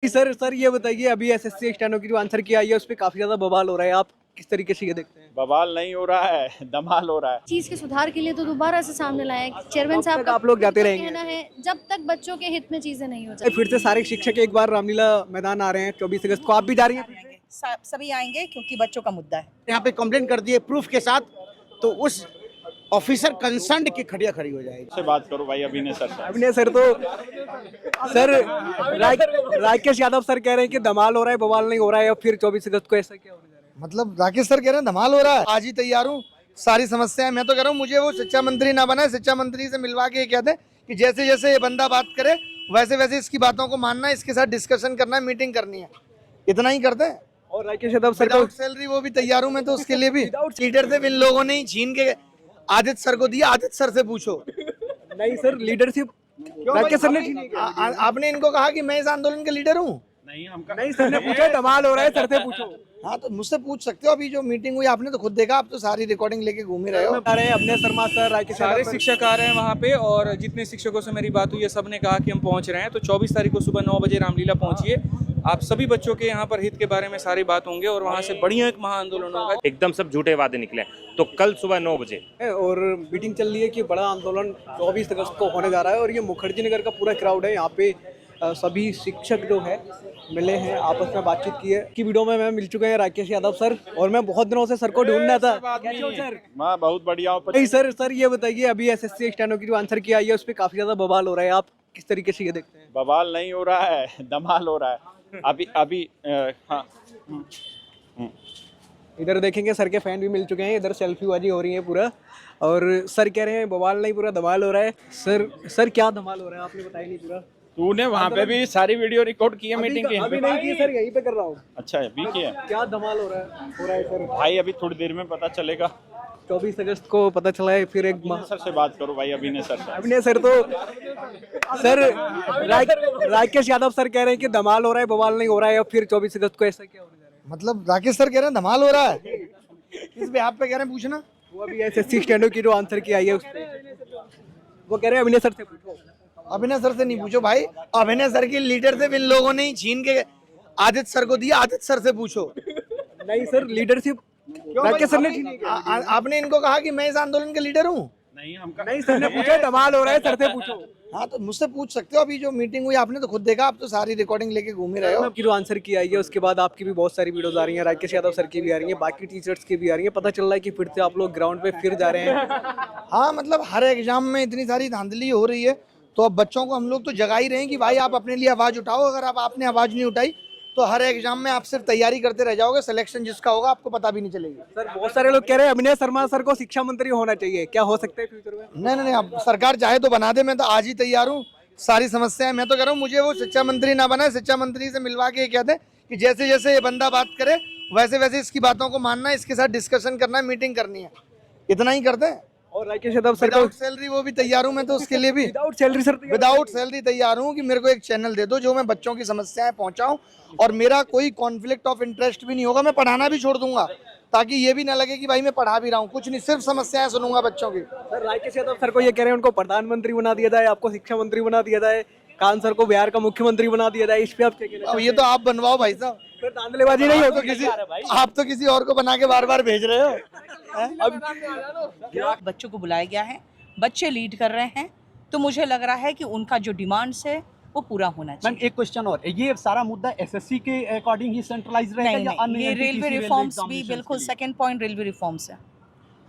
Sir ये बताइए, अभी एसएससी स्टेनो की जो आंसर की आई है उस पे काफी ज्यादा बवाल हो रहा है, आप किस तरीके से ये देखते हैं? बवाल नहीं हो रहा है, धमाल हो रहा है। चीज के सुधार के लिए तो दोबारा से सामने लाया है। चेयरमैन कब साहब तक का आप लोग जाते पूरा रहेंगे? कहना है जब तक बच्चों के हित में चीजें नहीं हो जाती। फिर से सारे शिक्षक एक बार रामलीला मैदान आ रहे हैं 24 अगस्त को, आप भी जा रही हैं? सभी आएंगे क्योंकि बच्चों का मुद्दा है। यहाँ पे कंप्लेंट कर दिए प्रूफ के साथ, तो उस ऑफिसर कंसर्न की खड़िया खड़ी हो जाएगी। से बात करो भाई अभिनय सर से। अभिनय सर तो सर राकेश यादव सर कह रहे हैं कि धमाल हो रहा है, बवाल नहीं हो रहा है, और फिर 24 अगस्त को ऐसा क्या होने जा रहा है? मतलब राकेश सर कह रहे हैं धमाल हो रहा है, आज ही तैयार हूँ, सारी समस्याएं। मैं तो कह रहा हूँ मुझे वो शिक्षा मंत्री ना बनाए, शिक्षा मंत्री से मिलवा के ये कहते हैं कि जैसे जैसे ये बंदा बात करे वैसे वैसे इसकी बातों को मानना है, इसके साथ डिस्कशन करना है, मीटिंग करनी है, इतना ही करते हैं। और राकेश यादव सर को विदाउट सैलरी वो भी तैयार हूँ मैं तो उसके लिए भी। लीडरशिप इन लोगों ने ही छीन के आदित्य सर को दिया, आदित्य सर से पूछो। नहीं सर, लीडरशिप राकेश सर ने छीनी है क्या? आपने इनको कहा कि मैं इस आंदोलन के लीडर हूँ? नहीं सर ने पूछा धमाल हो रहा है, सर से पूछो। हाँ तो मुझसे पूछ सकते हो, अभी जो मीटिंग हुई आपने तो खुद देखा, आप तो सारी रिकॉर्डिंग लेके घूम ही रहे हो। अभिनय शर्मा सर, राकेश सारे यादव सर। शिक्षक आ रहे हैं वहाँ पे, और जितने शिक्षकों से मेरी बात हुई है सब ने कहा कि हम पहुँच रहे हैं। तो 24 तारीख को सुबह 9 बजे रामलीला पहुँचिए। आप सभी बच्चों के यहाँ पर हित के बारे में सारी बात होंगे और वहाँ से बढ़िया एक महाआंदोलन होगा। एकदम सब झूठे वादे निकले। तो कल सुबह 9 बजे और मीटिंग चल रही है कि बड़ा आंदोलन 24 अगस्त को होने जा रहा है, और ये मुखर्जी नगर का पूरा क्राउड है यहाँ पे। सभी शिक्षक जो है मिले हैं, आपस में बातचीत की है। की वीडियो में मैं मिल चुके हैं राकेश यादव सर, और मैं बहुत दिनों से सर को ढूंढना था। कैसे हो सर? मैं बहुत बढ़िया हूँ। नहीं सर ये बताइए, अभी एसएससी स्टेनो की जो आंसर की आई है उस पे काफी ज्यादा बवाल हो रहा है, आप किस तरीके से ये देखते हैं? बवाल नहीं हो रहा है, धमाल हो रहा है। अभी हाँ। इधर देखेंगे सर के फैन भी मिल चुके हैं, इधर सेल्फी बाजी हो रही है पूरा, और सर कह रहे हैं बवाल नहीं, पूरा धमाल हो रहा है। सर क्या धमाल हो रहा है, आपने बताया नहीं पूरा। तूने वहाँ पे भी सारी वीडियो रिकॉर्ड की है मीटिंग की? अभी नहीं की सर, यहीं पे कर रहा हूँ। अच्छा अभी की है? क्या धमाल हो रहा है सर? भाई अभी थोड़ी देर में पता चलेगा। 24 अगस्त को पता चला है। फिर एक सर से बात करो भाई अभिनय सर से। अभिनय सर तो सर राकेश यादव सर कह रहे हैं कि धमाल हो रहा है, बवाल नहीं हो रहा है, और फिर 24 अगस्त को ऐसा क्या होने जा रहा है? मतलब राकेश सर कह रहे हैं धमाल हो रहा है, इस पे आप पे कह रहे हैं पूछना। वो अभी एसएससी स्टैंडर्ड की जो आंसर की आई है उस पे वो कह रहे हैं अभिनय सर से पूछो। अभिनय सर से नहीं पूछो भाई, अभिनय सर की लीडरशिप इन लोगों ने ही छीन के आदित्य सर को दिया, आदित्य सर से पूछो। नहीं सर, लीडरशिप राकेश सर ने छीनी है क्या? आपने इनको कहा कि मैं इस आंदोलन के लीडर हूँ? नहीं सर ने पूछा धमाल हो रहा है, सर से पूछो। हाँ तो मुझसे पूछ सकते हो, अभी जो मीटिंग हुई आपने तो खुद देखा, आप तो सारी रिकॉर्डिंग लेके घूम ही रहे हो। आपकी जो आंसर की आई है उसके बाद आपकी भी बहुत सारी वीडियोस आ रही हैं, राकेश यादव सर की भी आ रही है, बाकी टीचर्स की भी आ रही है। पता चल रहा है कि फिर से आप लोग ग्राउंड पे फिर जा रहे हैं। हाँ मतलब हर एग्जाम में इतनी सारी धांधली हो रही है, तो अब बच्चों को हम लोग तो जगा ही रहे हैं कि भाई आप अपने लिए आवाज उठाओ। अगर आपने आवाज नहीं उठाई तो हर एग्जाम में आप सिर्फ तैयारी करते रह जाओगे, सिलेक्शन जिसका होगा आपको पता भी नहीं चलेगी। सर बहुत सारे लोग कह रहे हैं अभिनय शर्मा सर को शिक्षा मंत्री होना चाहिए, क्या हो सकता है फ्यूचर में? नहीं, अब सरकार चाहे तो बना दे, मैं तो आज ही तैयार हूँ, सारी समस्याएं। मैं तो कह रहा हूँ मुझे वो शिक्षा मंत्री ना बनाए, शिक्षा मंत्री से मिलवा के ये कहते हैं कि जैसे जैसे ये बंदा बात करे वैसे वैसे इसकी बातों को मानना है, इसके साथ डिस्कशन करना है, मीटिंग करनी है, इतना ही करते हैं। और Rakesh Yadav sir without salary वो भी तैयार हूँ मैं तो उसके लिए भी। Without salary sir? Without salary तैयार हूँ कि मेरे को एक चैनल दे दो जो मैं बच्चों की समस्याएं पहुंचाऊं, और मेरा कोई कॉन्फ्लिक्ट ऑफ इंटरेस्ट भी नहीं होगा। मैं पढ़ाना भी छोड़ दूंगा ताकि ये भी ना लगे कि भाई मैं पढ़ा भी रहा हूँ, कुछ नहीं, सिर्फ समस्याएं सुनूंगा बच्चों की। सर राकेश यादव सर को ये कह रहे हैं उनको प्रधानमंत्री बना दिया जाए, आपको शिक्षा मंत्री बना दिया जाए, कान सर को बिहार का मुख्यमंत्री बना दिया जाए, इस पे आप क्या कहना? अब ये तो आप बनवाओ भाई साहब, फिर धांधलेबाजी नहीं हो तो किसी आप तो किसी और को बना के बार बार भेज रहे हो। बच्चों को बुलाया गया है, बच्चे लीड कर रहे हैं, तो मुझे लग रहा है कि उनका जो डिमांड्स है वो पूरा होना चाहिए। मैम एक क्वेश्चन और, ये सारा मुद्दा एसएससी के अकॉर्डिंग ही सेंट्रलाइज रहेगा या अन्य ये रेलवे रिफॉर्म्स भी एग्जामिनेशंस बिल्कुल के? सेकंड पॉइंट रेलवे रिफॉर्म्स है।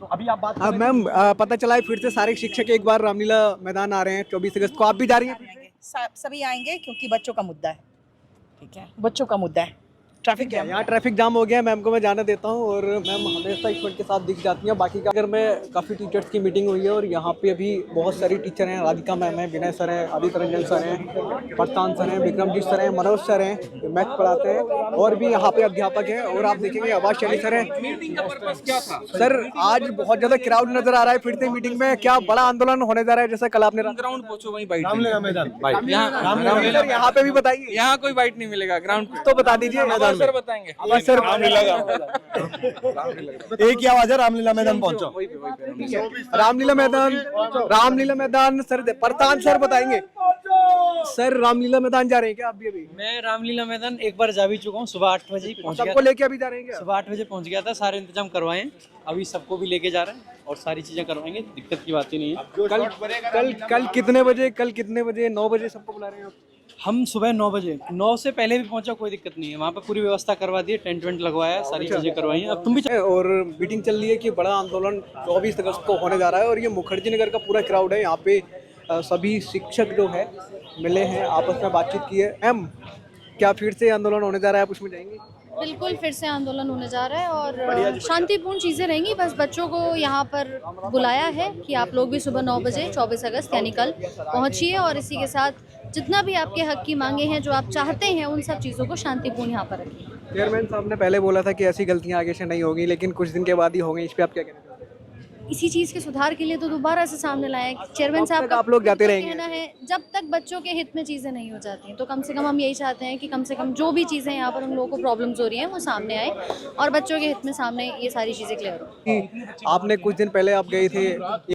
तो अभी आप बात मैम पता चला है फिर से सारे शिक्षक एक बार रामलीला मैदान आ रहे हैं 24 अगस्त को, आप भी जा रही हैं? सभी आएंगे क्योंकि बच्चों का मुद्दा है। ठीक है, बच्चों का मुद्दा है। ट्रैफिक जैम, यहाँ ट्रैफिक जाम हो गया है, मैम को मैं जाने देता हूँ, और मैम हमेशा स्टूडेंट के साथ दिख जाती हैं। बाकी का अगर मैं काफ़ी टीचर्स की मीटिंग हुई है, और यहाँ पे अभी बहुत सारी टीचर हैं, राधिका मैम है, विनय सर हैं, आदित्य रंजन सर हैं, प्रस्थान सर हैं, विक्रमजीत सर हैं, मनोज सर हैं, मैथ पढ़ाते हैं, और भी यहाँ पे अध्यापक हैं, और आप देखेंगे आवाज शैली सर हैं। सर आज बहुत ज़्यादा क्राउड नजर आ रहा है, फिर से मीटिंग में क्या बड़ा आंदोलन होने जा रहा है जैसा कल आपने? ग्राउंड पहुंचो वहीं बाइट। यहाँ पे भी बताइए, यहाँ कोई बाइट नहीं मिलेगा ग्राउंड तो बता दीजिए। सर बताएंगे। सर एक ही आवाज है, रामलीला मैदान पहुंचो। रामलीला मैदान सर प्रधान सर बताएंगे। सर रामलीला मैदान जा रहे हैं क्या आप भी अभी? मैं रामलीला मैदान एक बार जा भी चुका हूँ, सुबह 8 बजे ही पहुँच गया सबको लेके अभी जा रहे हैं क्या? सुबह 8 बजे पहुँच गया था, सारे इंतजाम करवाए हैं, अभी सबको भी लेके जा रहे हैं और सारी चीज़ें करवाएंगे, दिक्कत की बात ही नहीं है। कल कितने बजे 9 बजे सबको बुला रहे हैं आप? हम सुबह 9 बजे, 9 से पहले भी पहुँचा, कोई दिक्कत नहीं है, वहाँ पे पूरी व्यवस्था करवा दी है, टेंट वेंट लगवाया है, सारी चीज़ें करवाई हैं। अब तुम भी और मीटिंग चल रही है कि बड़ा आंदोलन 24 अगस्त को होने जा रहा है और ये मुखर्जी नगर का पूरा क्राउड है यहाँ पे। सभी शिक्षक जो है मिले हैं, आपस में बातचीत की है। मैम क्या फिर से आंदोलन होने जा रहा है, आप उसमें जाएंगे? बिल्कुल फिर से आंदोलन होने जा रहा है और शांतिपूर्ण चीज़ें रहेंगी। बस बच्चों को यहाँ पर बुलाया है कि आप लोग भी सुबह 9 बजे 24 अगस्त यानी कल पहुँचिए और इसी के साथ जितना भी आपके हक की मांगे हैं, जो आप चाहते हैं, उन सब चीज़ों को शांतिपूर्ण यहाँ पर रखिए। चेयरमैन साहब ने पहले बोला था कि ऐसी गलतियाँ आगे से नहीं होगी, लेकिन कुछ दिन के बाद ही होंगी, इस पर आप क्या कहना चाहते हैं? इसी चीज़ के सुधार के लिए तो दोबारा से सामने लाया है चेयरमैन साहब का। आप लोग जाते रहेंगे? कहना है जब तक बच्चों के हित में चीज़ें नहीं हो जाती हैं, तो कम से कम हम यही चाहते हैं कि कम से कम जो भी चीज़ें यहाँ पर उन लोगों को प्रॉब्लम्स हो रही हैं वो सामने आए और बच्चों के हित में सामने ये सारी चीज़ें क्लियर हो। आपने कुछ दिन पहले आप गए थे